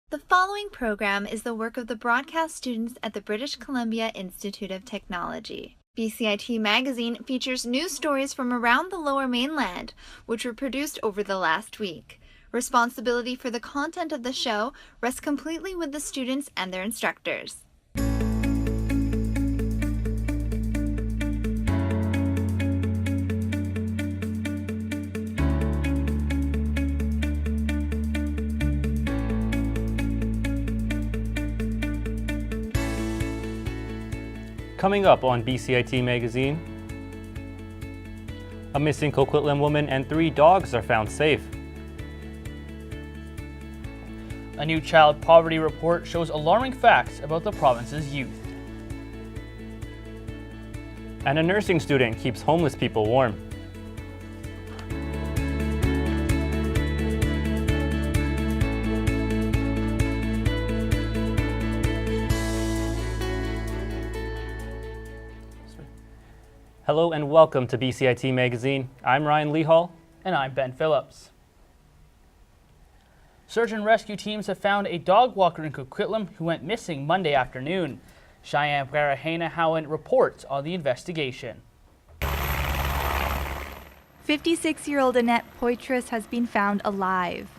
The following program is the work of the broadcast students at the British Columbia Institute of Technology. BCIT Magazine features news stories from around the Lower Mainland, which were produced over the last week. Responsibility for the content of the show rests completely with the students and their instructors. Coming up on BCIT Magazine, a missing Coquitlam woman and 3 dogs are found safe. A new child poverty report shows alarming facts about the province's youth. And a nursing student keeps homeless people warm. Hello and welcome to BCIT Magazine. I'm Ryan Lehal. And I'm Ben Phillips. Search and rescue teams have found a dog walker in Coquitlam who went missing Monday afternoon. Cheyenne Bergenhenegouwen reports on the investigation. 56-year-old Annette Poitras has been found alive.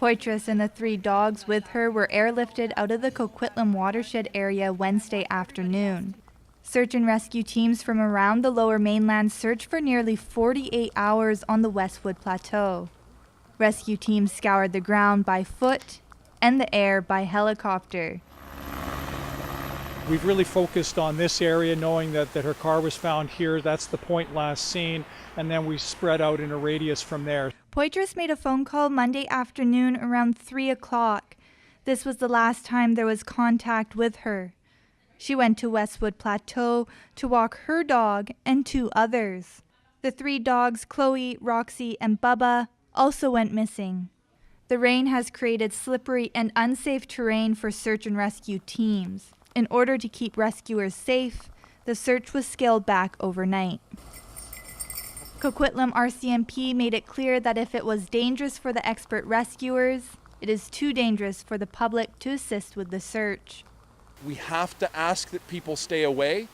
Poitras and the 3 dogs with her were airlifted out of the Coquitlam watershed area Wednesday afternoon. Search and rescue teams from around the Lower Mainland searched for nearly 48 hours on the Westwood Plateau. Rescue teams scoured the ground by foot and the air by helicopter. We've really focused on this area, knowing that her car was found here. That's the point last seen, and then we spread out in a radius from there. Poitras made a phone call Monday afternoon around 3 o'clock. This was the last time there was contact with her. She went to Westwood Plateau to walk her dog and 2 others. The 3 dogs, Chloe, Roxy, and Bubba, also went missing. The rain has created slippery and unsafe terrain for search and rescue teams. In order to keep rescuers safe, the search was scaled back overnight. Coquitlam RCMP made it clear that if it was dangerous for the expert rescuers, it is too dangerous for the public to assist with the search. We have to ask that people stay away.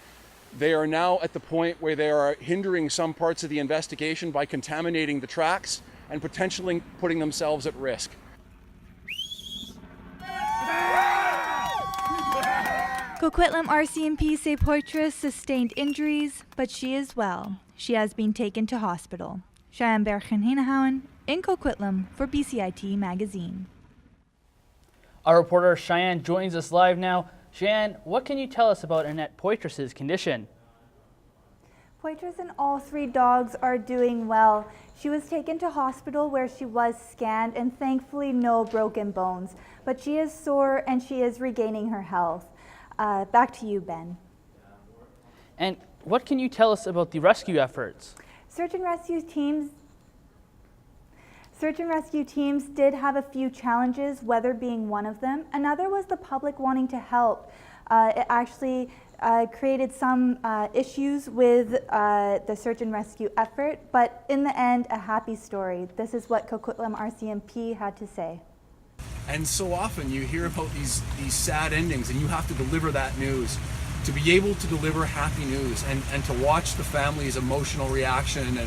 They are now at the point where they are hindering some parts of the investigation by contaminating the tracks and potentially putting themselves at risk. Coquitlam RCMP say Poitras sustained injuries, but she is well. She has been taken to hospital. Cheyenne Bergenhenegouwen in Coquitlam for BCIT Magazine. Our reporter Cheyenne joins us live now. Cheyenne, what can you tell us about Annette Poitras' condition? Poitras and all 3 dogs are doing well. She was taken to hospital where she was scanned and thankfully no broken bones. But she is sore and she is regaining her health. Back to you, Ben. And what can you tell us about the rescue efforts? Search and rescue teams did have a few challenges, weather being one of them. Another was the public wanting to help. It actually created some issues with the search and rescue effort, but in the end, a happy story. This is what Coquitlam RCMP had to say. And so often you hear about these sad endings and you have to deliver that news. To be able to deliver happy news and to watch the family's emotional reaction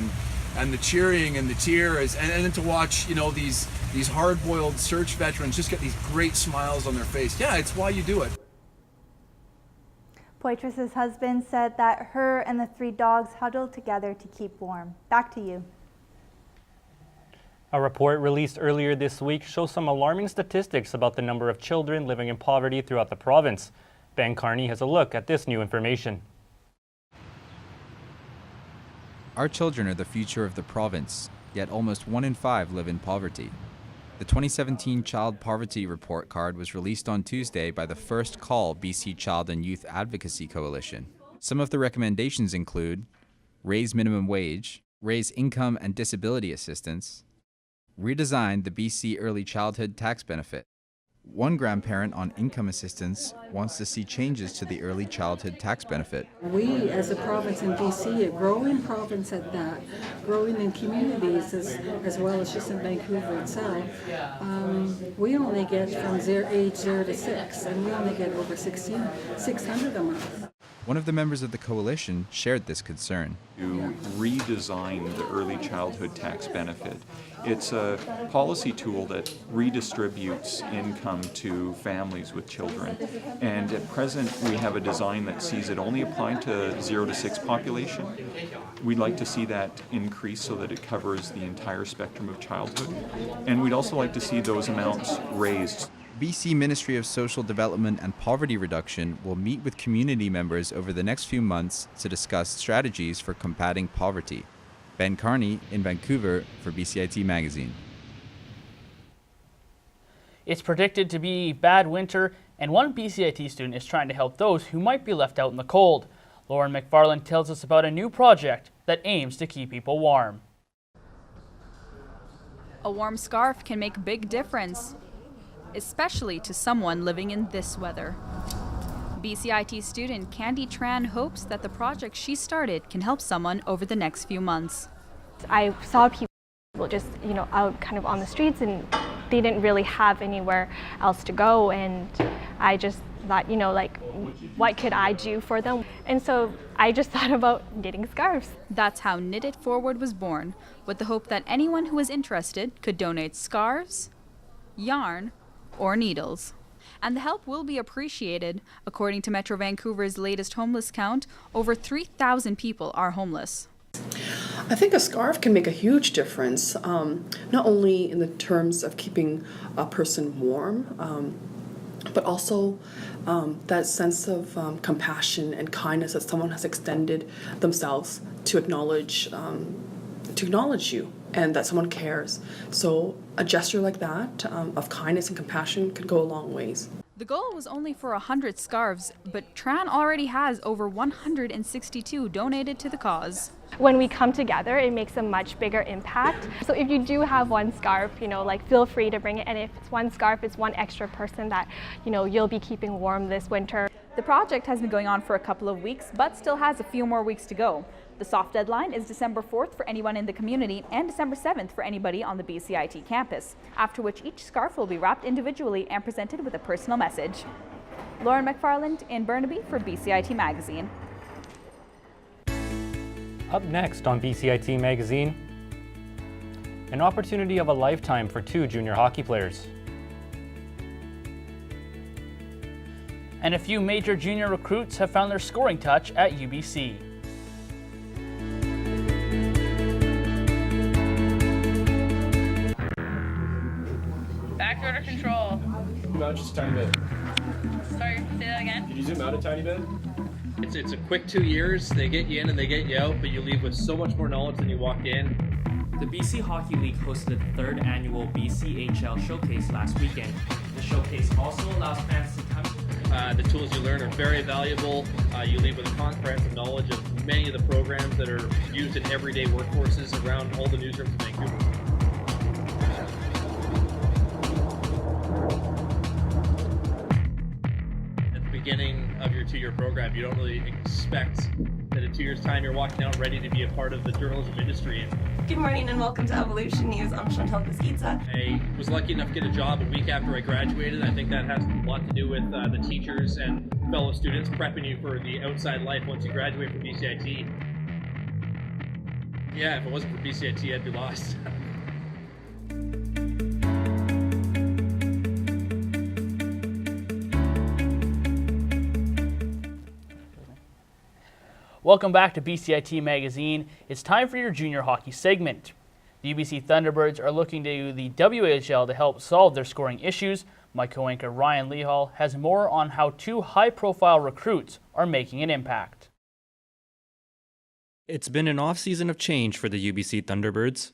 and the cheering and the tears, and then to watch, these hard-boiled search veterans just get these great smiles on their face. Yeah, it's why you do it. Poitras' husband said that her and the 3 dogs huddled together to keep warm. Back to you. A report released earlier this week shows some alarming statistics about the number of children living in poverty throughout the province. Ben Carney has a look at this new information. Our children are the future of the province, yet almost 1 in 5 live in poverty. The 2017 Child Poverty Report Card was released on Tuesday by the First Call BC Child and Youth Advocacy Coalition. Some of the recommendations include raise minimum wage, raise income and disability assistance, redesign the BC Early Childhood Tax Benefit, One grandparent on income assistance wants to see changes to the early childhood tax benefit. We, as a province in BC, a growing province at that, growing in communities as well as just in Vancouver itself, we only get from age 0 to 6, and we only get over $600 a month. One of the members of the coalition shared this concern. To redesign the early childhood tax benefit. It's a policy tool that redistributes income to families with children. And at present, we have a design that sees it only applying to 0 to 6 population. We'd like to see that increase so that it covers the entire spectrum of childhood. And we'd also like to see those amounts raised. BC Ministry of Social Development and Poverty Reduction will meet with community members over the next few months to discuss strategies for combating poverty. Ben Carney in Vancouver for BCIT Magazine. It's predicted to be bad winter, and one BCIT student is trying to help those who might be left out in the cold. Lauren McFarland tells us about a new project that aims to keep people warm. A warm scarf can make a big difference, especially to someone living in this weather. BCIT student Candy Tran hopes that the project she started can help someone over the next few months. I saw people just, out kind of on the streets, and they didn't really have anywhere else to go, and I just thought, what could I do for them? And so I just thought about knitting scarves. That's how Knit It Forward was born, with the hope that anyone who was interested could donate scarves, yarn, or needles. And the help will be appreciated. According to Metro Vancouver's latest homeless count, over 3,000 people are homeless. I think a scarf can make a huge difference, not only in the terms of keeping a person warm, but also that sense of compassion and kindness that someone has extended themselves to acknowledge you, and that someone cares. So a gesture like that of kindness and compassion could go a long ways. The goal was only for 100 scarves, but Tran already has over 162 donated to the cause. When we come together, it makes a much bigger impact. So if you do have one scarf, feel free to bring it. And if it's one scarf, it's one extra person that, you'll be keeping warm this winter. The project has been going on for a couple of weeks, but still has a few more weeks to go. The soft deadline is December 4th for anyone in the community and December 7th for anybody on the BCIT campus, after which each scarf will be wrapped individually and presented with a personal message. Lauren McFarland in Burnaby for BCIT Magazine. Up next on BCIT Magazine, an opportunity of a lifetime for 2 junior hockey players. And a few major junior recruits have found their scoring touch at UBC. Back order control. Zoom out just a tiny bit. Sorry, say that again. Can you zoom out a tiny bit? It's a quick 2 years. They get you in and they get you out, but you leave with so much more knowledge than you walked in. The BC Hockey League hosted the 3rd annual BCHL showcase last weekend. The showcase also allows fans to come. The tools you learn are very valuable. You leave with a comprehensive knowledge of many of the programs that are used in everyday workforces around all the newsrooms in Vancouver. Beginning of your 2-year program, you don't really expect that in 2 years' time you're walking out ready to be a part of the journalism industry. Good morning and welcome to Evolution News. I'm Chantal Pesquitza. I was lucky enough to get a job a week after I graduated. I think that has a lot to do with the teachers and fellow students prepping you for the outside life once you graduate from BCIT. Yeah, if it wasn't for BCIT, I'd be lost. Welcome back to BCIT Magazine. It's time for your junior hockey segment. The UBC Thunderbirds are looking to the WHL to help solve their scoring issues. My co-anchor Ryan Lehal has more on how 2 high-profile recruits are making an impact. It's been an off-season of change for the UBC Thunderbirds.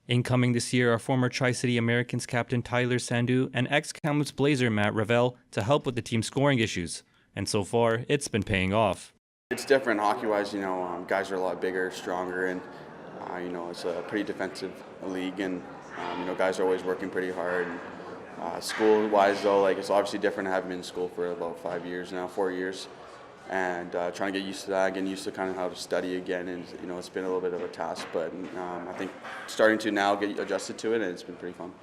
Incoming this year are former Tri-City Americans captain Tyler Sandu and ex-Kamloops Blazer Matt Ravel to help with the team's scoring issues. And so far, it's been paying off. It's different hockey-wise, guys are a lot bigger, stronger, and, it's a pretty defensive league, and, guys are always working pretty hard. And, School-wise, though, like it's obviously different. I haven't been in school for about 5 years now, 4 years, and trying to get used to that, getting used to kind of how to study again, and it's been a little bit of a task, but I think starting to now get adjusted to it, and it's been pretty fun.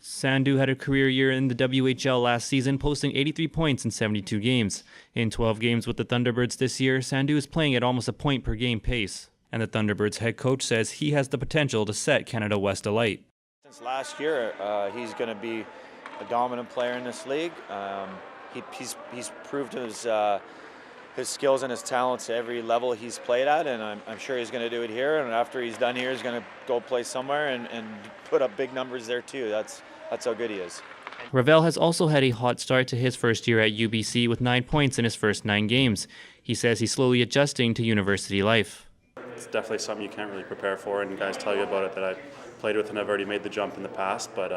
Sandhu had a career year in the WHL last season, posting 83 points in 72 games. In 12 games with the Thunderbirds this year, Sandhu is playing at almost a point per game pace, and the Thunderbirds head coach says he has the potential to set Canada West alight. Since last year, he's going to be a dominant player in this league. He's proved his skills and his talents at every level he's played at, and I'm sure he's going to do it here. And after he's done here, he's going to go play somewhere and put up big numbers there too. That's how good he is. Ravel has also had a hot start to his first year at UBC with 9 points in his first 9 games. He says he's slowly adjusting to university life. It's definitely something you can't really prepare for, and guys tell you about it that I played with and I've already made the jump in the past. But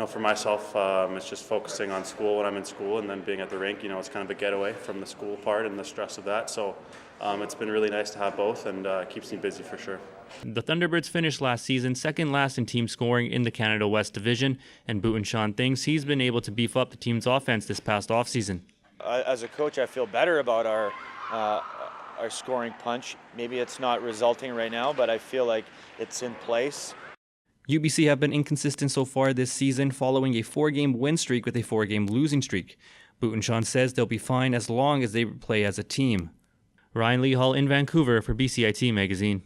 for myself, it's just focusing on school when I'm in school, and then being at the rink. It's kind of a getaway from the school part and the stress of that. So it's been really nice to have both, and keeps me busy for sure. The Thunderbirds finished last season second last in team scoring in the Canada West Division, and Bhutan thinks he's been able to beef up the team's offense this past offseason. As a coach, I feel better about our scoring punch. Maybe it's not resulting right now, but I feel like it's in place. UBC have been inconsistent so far this season, following a 4-game win streak with a 4-game losing streak. Bhutan says they'll be fine as long as they play as a team. Ryan Lehal in Vancouver for BCIT Magazine.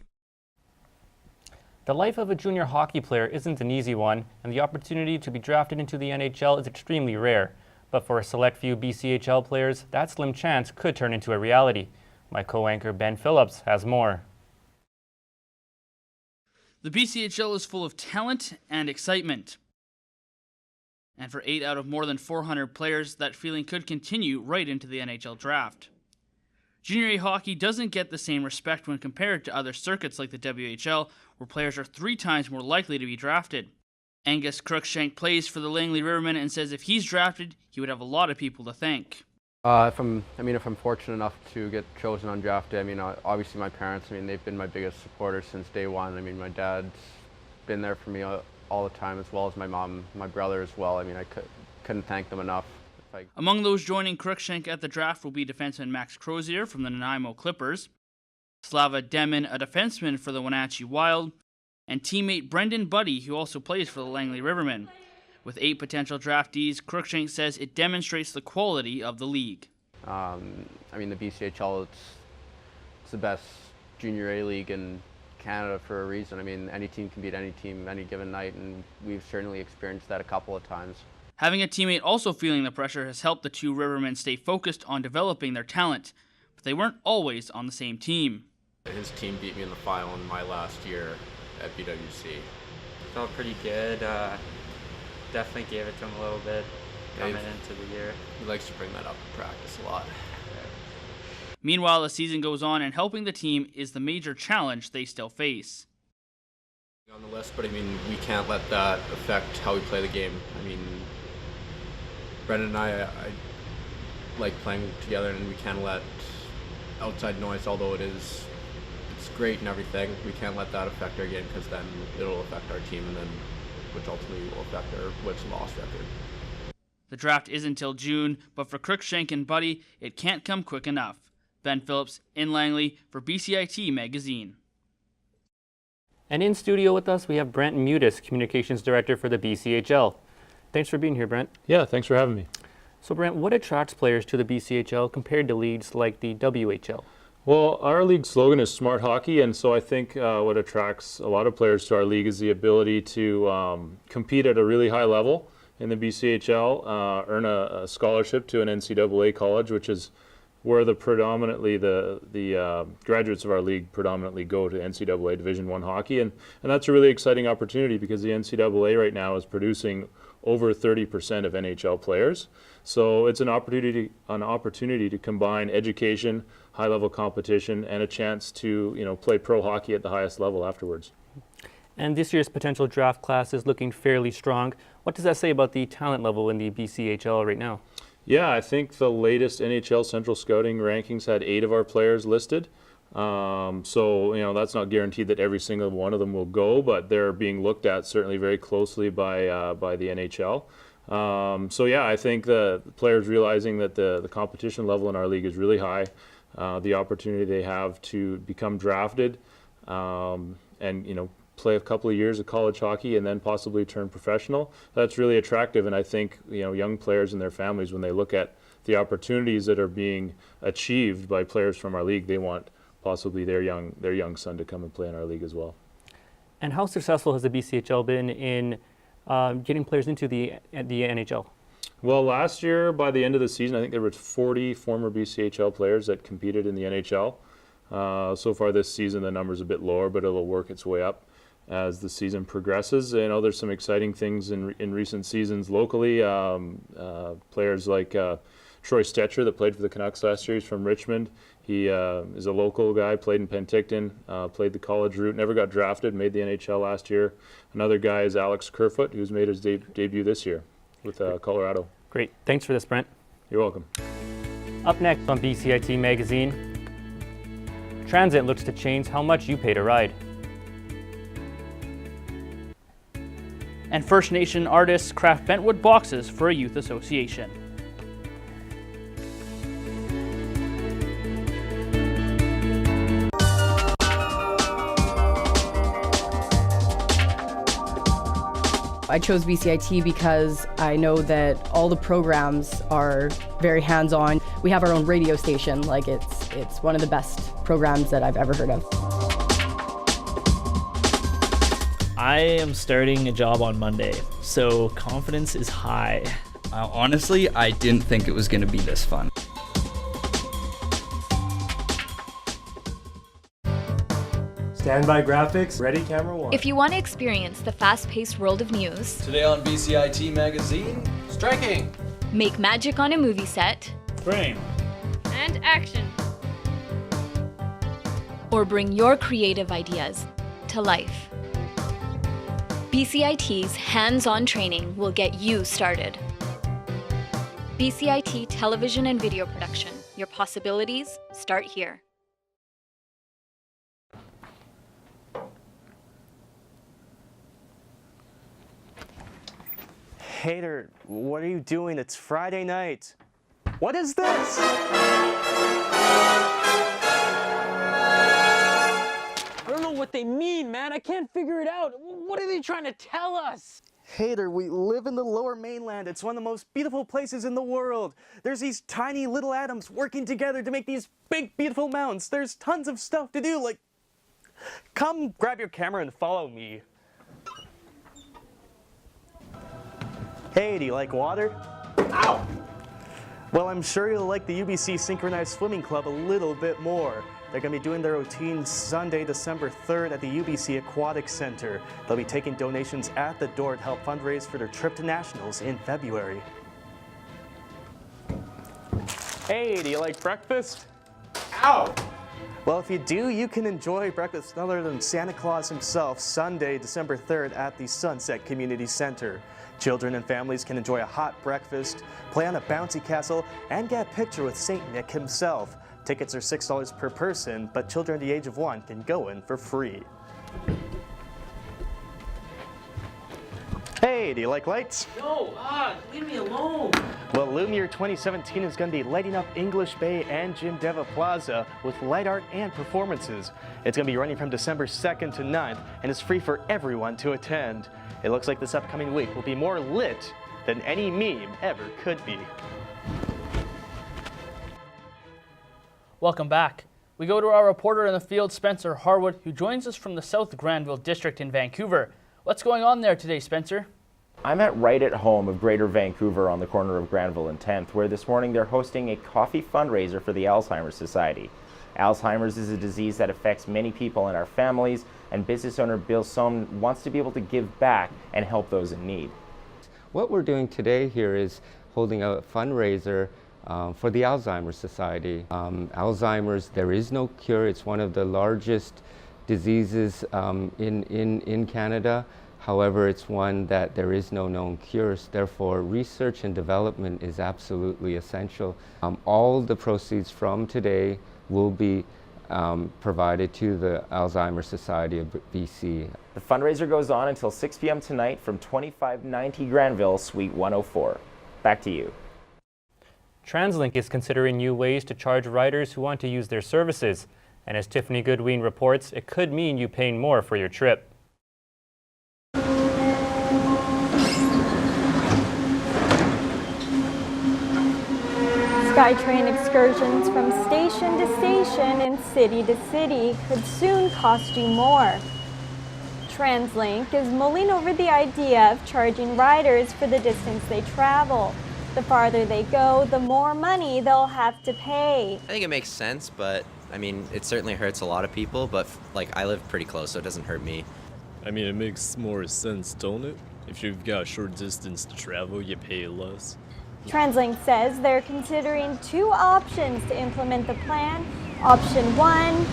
The life of a junior hockey player isn't an easy one, and the opportunity to be drafted into the NHL is extremely rare. But for a select few BCHL players, that slim chance could turn into a reality. My co-anchor Ben Phillips has more. The BCHL is full of talent and excitement. And for 8 out of more than 400 players, that feeling could continue right into the NHL draft. Junior A hockey doesn't get the same respect when compared to other circuits like the WHL, where players are 3 times more likely to be drafted. Angus Cruikshank plays for the Langley Rivermen and says if he's drafted, he would have a lot of people to thank. If I'm fortunate enough to get chosen undrafted, obviously my parents, they've been my biggest supporters since day one. My dad's been there for me all the time, as well as my mom, my brother as well. I couldn't thank them enough. Among those joining Cruikshank at the draft will be defenseman Max Crozier from the Nanaimo Clippers, Slava Demin, a defenseman for the Wenatchee Wild, and teammate Brendan Buddy, who also plays for the Langley Rivermen. With 8 potential draftees, Cruikshank says it demonstrates the quality of the league. The BCHL, it's the best junior A league in Canada for a reason. Any team can beat any team any given night, and we've certainly experienced that a couple of times. Having a teammate also feeling the pressure has helped the 2 Rivermen stay focused on developing their talent, but they weren't always on the same team. His team beat me in the final in my last year at BWC. Felt pretty good. Definitely gave it to him a little bit coming into the year. He likes to bring that up in practice a lot. Meanwhile, the season goes on, and helping the team is the major challenge they still face. On the list, but we can't let that affect how we play the game. Brendan and I like playing together, and we can't let outside noise, although it's great and everything, we can't let that affect our game, because then it'll affect our team, and then which ultimately will affect our wins-loss record. The draft is until June, but for Cruikshank and Buddy, it can't come quick enough. Ben Phillips in Langley for BCIT Magazine. And in studio with us, we have Brent Mutis, Communications Director for the BCHL. Thanks for being here, Brent. Yeah, thanks for having me. So, Brent, what attracts players to the BCHL compared to leagues like the WHL? Well, our league slogan is Smart Hockey, and so I think what attracts a lot of players to our league is the ability to compete at a really high level in the BCHL, earn a scholarship to an NCAA college, which is where the graduates of our league predominantly go, to NCAA Division I hockey, and that's a really exciting opportunity because the NCAA right now is producing over 30% of NHL players. So it's an opportunity to combine education, high-level competition, and a chance to play pro hockey at the highest level afterwards. And this year's potential draft class is looking fairly strong. What does that say about the talent level in the BCHL right now? Yeah, I think the latest NHL Central Scouting rankings had 8 of our players listed. So that's not guaranteed that every single one of them will go, but they're being looked at certainly very closely by the NHL. So yeah, I think the players realizing that the competition level in our league is really high, the opportunity they have to become drafted, and play a couple of years of college hockey and then possibly turn professional. That's really attractive, and I think young players and their families, when they look at the opportunities that are being achieved by players from our league, they want possibly their young son to come and play in our league as well. And how successful has the BCHL been in getting players into the NHL? Well, last year, by the end of the season, I think there were 40 former BCHL players that competed in the NHL. So far this season, the number's a bit lower, but it'll work its way up as the season progresses. There's some exciting things in recent seasons locally. Players like Troy Stetcher that played for the Canucks last year. He's from Richmond. He is a local guy, played in Penticton, played the college route, never got drafted, made the NHL last year. Another guy is Alex Kerfoot, who's made his debut this year with Colorado. Great. Thanks for this, Brent. You're welcome. Up next on BCIT Magazine, Transit looks to change how much you pay to ride. And First Nation artists craft bentwood boxes for a youth association. I chose BCIT because I know that all the programs are very hands-on. We have our own radio station. Like it's one of the best programs that I've ever heard of. I am starting a job on Monday, so confidence is high. Honestly, I didn't think it was going to be this fun. Standby graphics, ready, camera one. If you want to experience the fast-paced world of news, Today on BCIT Magazine, striking. make magic on a movie set, Frame. And action. or bring your creative ideas to life, BCIT's hands-on training will get you started. BCIT Television and Video Production. Your possibilities start here. Haider, what are you doing? It's Friday night. What is this? I don't know what they mean, man. I can't figure it out. What are they trying to tell us? Haider, we live in the Lower Mainland. It's one of the most beautiful places in the world. There's these tiny little atoms working together to make these big, beautiful mountains. There's tons of stuff to do, like... Come grab your camera and follow me. Hey, do you like water? Ow! Well, I'm sure you'll like the UBC Synchronized Swimming Club a little bit more. They're going to be doing their routine Sunday, December 3rd at the UBC Aquatic Center. They'll be taking donations at the door to help fundraise for their trip to Nationals in February. Hey, do you like breakfast? Ow! Well, if you do, you can enjoy breakfast none other than Santa Claus himself Sunday, December 3rd at the Sunset Community Center. Children and families can enjoy a hot breakfast, play on a bouncy castle, and get a picture with St. Nick himself. Tickets are $6 per person, but children under the age of 1 can go in for free. Hey, do you like lights? No, leave me alone. Well, Lumiere 2017 is going to be lighting up English Bay and Jim Deva Plaza with light art and performances. It's going to be running from December 2nd to 9th, and it's free for everyone to attend. It looks like this upcoming week will be more lit than any meme ever could be. Welcome back. We go to our reporter in the field, Spencer Harwood, who joins us from the South Granville District in Vancouver. What's going on there today, Spencer? I'm right at home of Greater Vancouver on the corner of Granville and 10th, where this morning they're hosting a coffee fundraiser for the Alzheimer's Society. Alzheimer's is a disease that affects many people in our families, and business owner Bill Sohn wants to be able to give back and help those in need. What we're doing today here is holding a fundraiser for the Alzheimer's Society. Alzheimer's, there is no cure. It's one of the largest diseases in Canada. However, it's one that there is no known cures. Therefore, research and development is absolutely essential. All the proceeds from today will be provided to the Alzheimer's Society of BC. The fundraiser goes on until 6 p.m. tonight from 2590 Granville, Suite 104. Back to you. TransLink is considering new ways to charge riders who want to use their services. And as Tiffany Goodwein reports, it could mean you paying more for your trip. SkyTrain excursions from station to station and city to city could soon cost you more. TransLink is mulling over the idea of charging riders for the distance they travel. The farther they go, the more money they'll have to pay. I think it makes sense, but I mean, it certainly hurts a lot of people, but like I live pretty close, so it doesn't hurt me. I mean, it makes more sense, don't it? If you've got a short distance to travel, you pay less. TransLink says they're considering two options to implement the plan. Option 1,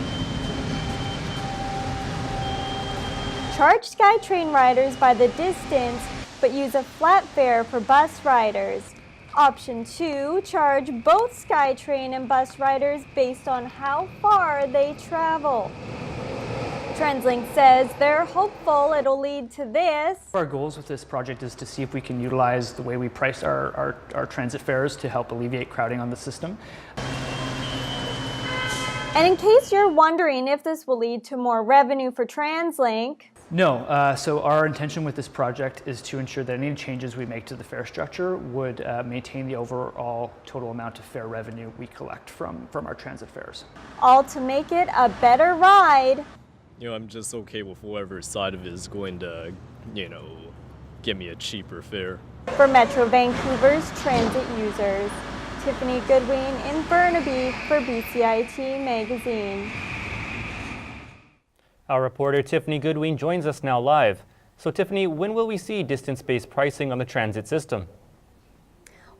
charge SkyTrain riders by the distance, but use a flat fare for bus riders. Option 2, charge both SkyTrain and bus riders based on how far they travel. TransLink says they're hopeful it'll lead to this. Our goals with this project is to see if we can utilize the way we price our transit fares to help alleviate crowding on the system. And in case you're wondering if this will lead to more revenue for TransLink, no, so our intention with this project is to ensure that any changes we make to the fare structure would maintain the overall total amount of fare revenue we collect from our transit fares. all to make it a better ride. You know, I'm just okay with whoever side of it is going to, you know, give me a cheaper fare. For Metro Vancouver's transit users, Tiffany Goodwein in Burnaby for BCIT Magazine. Our reporter Tiffany Goodwein joins us now live. So Tiffany, when will we see distance-based pricing on the transit system?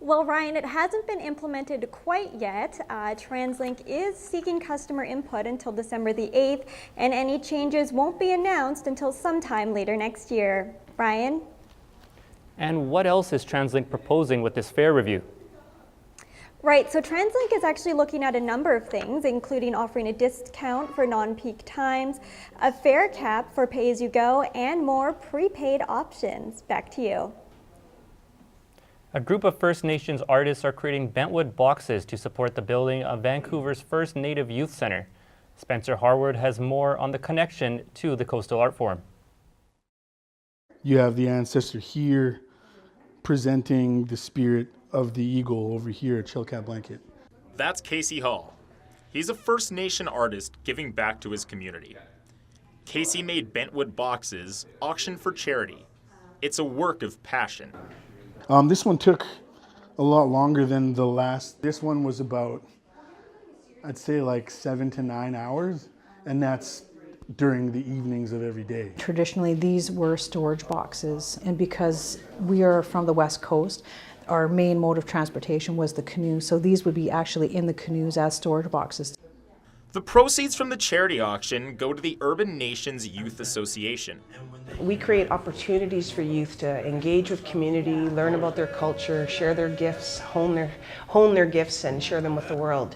Well, Ryan, it hasn't been implemented quite yet. TransLink is seeking customer input until December the 8th, and any changes won't be announced until sometime later next year. Ryan? And what else is TransLink proposing with this fare review? Right, so TransLink is actually looking at a number of things, including offering a discount for non-peak times, a fare cap for pay-as-you-go, and more prepaid options. Back to you. A group of First Nations artists are creating bentwood boxes to support the building of Vancouver's first Native Youth Centre. Spencer Harwood has more on the connection to the Coastal Art Forum. You have the ancestor here presenting the spirit of the eagle over here at Chilkat Blanket. That's Casey Hall. He's a First Nation artist giving back to his community. Casey made bentwood boxes auctioned for charity. It's a work of passion. This one took a lot longer than the last. This one was about, I'd say like 7 to 9 hours, and that's during the evenings of every day. Traditionally, these were storage boxes, and because we are from the West Coast, our main mode of transportation was the canoe, so these would be actually in the canoes as storage boxes. The proceeds from the charity auction go to the Urban Nations Youth Association. We create opportunities for youth to engage with community, learn about their culture, share their gifts, hone their gifts, and share them with the world.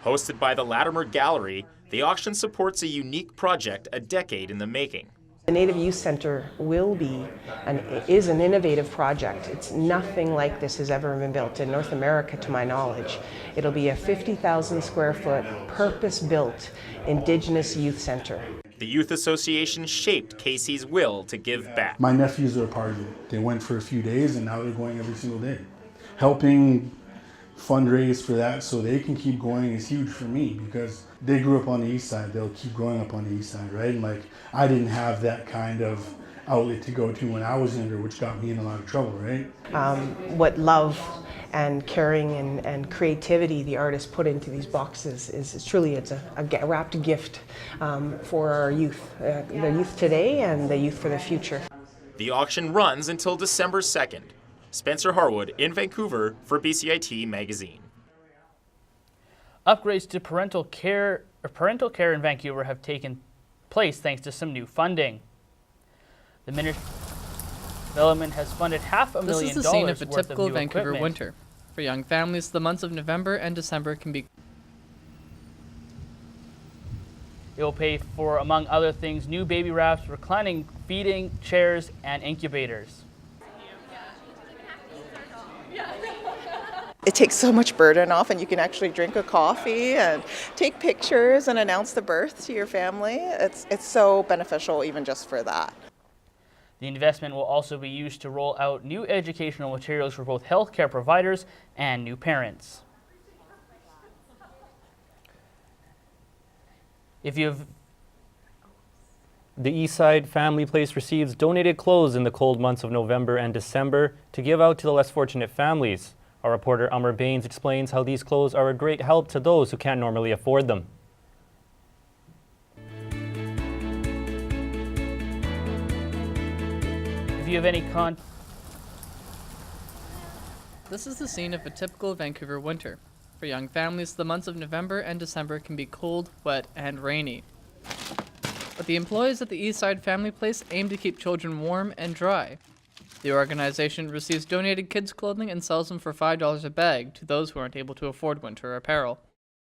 Hosted by the Latimer Gallery, the auction supports a unique project a decade in the making. The Native Youth Centre is an innovative project. It's nothing like this has ever been built in North America, to my knowledge. It'll be a 50,000 square foot, purpose-built Indigenous youth centre. The Youth Association shaped Casey's will to give back. My nephews are a part of it. They went for a few days and now they're going every single day. Helping fundraise for that so they can keep going is huge for me because they grew up on the east side. They'll keep growing up on the east side, right? And like, I didn't have that kind of outlet to go to when I was younger, which got me in a lot of trouble, right? What love and caring and creativity the artists put into these boxes is truly, it's a wrapped gift for our youth, the youth today and the youth for the future. The auction runs until December 2nd. Spencer Harwood in Vancouver for BCIT Magazine. Upgrades to parental care in Vancouver have taken place thanks to some new funding. The Ministry of Development has funded $500,000 This is the scene of a worth typical of new Vancouver equipment. winter. For young families, the months of November and December can be It will pay for, among other things, new baby wraps, reclining feeding chairs, and incubators. It takes so much burden off, and you can actually drink a coffee and take pictures and announce the birth to your family. It's so beneficial even just for that. The investment will also be used to roll out new educational materials for both healthcare providers and new parents. The Eastside Family Place receives donated clothes in the cold months of November and December to give out to the less fortunate families. Our reporter Amr Baines explains how these clothes are a great help to those who can't normally afford them. If you have any This is the scene of a typical Vancouver winter. For young families, the months of November and December can be cold, wet, and rainy. But the employees at the Eastside Family Place aim to keep children warm and dry. The organization receives donated kids' clothing and sells them for $5 a bag to those who aren't able to afford winter apparel.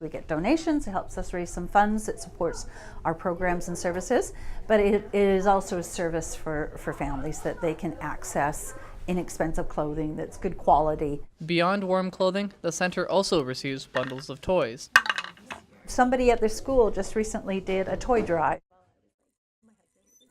We get donations, it helps us raise some funds, it supports our programs and services, but it is also a service for families that they can access inexpensive clothing that's good quality. Beyond warm clothing, the center also receives bundles of toys. Somebody at their school just recently did a toy drive.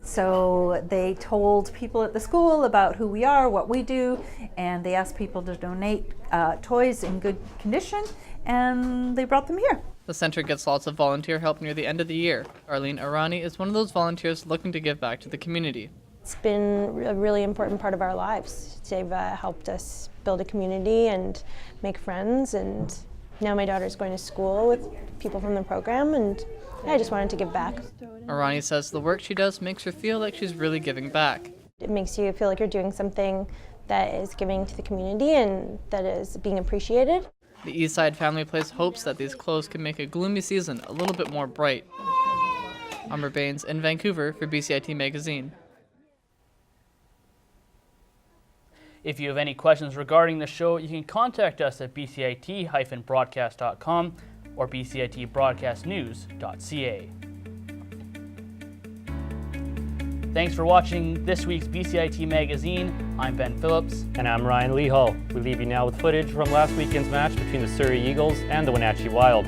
So they told people at the school about who we are, what we do, and they asked people to donate toys in good condition, and they brought them here. The center gets lots of volunteer help near the end of the year. Arlene Arani is one of those volunteers looking to give back to the community. It's been a really important part of our lives. They've helped us build a community and make friends, and now my daughter's going to school with people from the program, and I just wanted to give back. Arani says the work she does makes her feel like she's really giving back. It makes you feel like you're doing something that is giving to the community and that is being appreciated. The Eastside Family Place hopes that these clothes can make a gloomy season a little bit more bright. Amr Baines in Vancouver for BCIT Magazine. If you have any questions regarding the show, you can contact us at bcit-broadcast.com or bcitbroadcastnews.ca. Thanks for watching this week's BCIT Magazine. I'm Ben Phillips. And I'm Ryan Lehal. We leave you now with footage from last weekend's match between the Surrey Eagles and the Wenatchee Wild.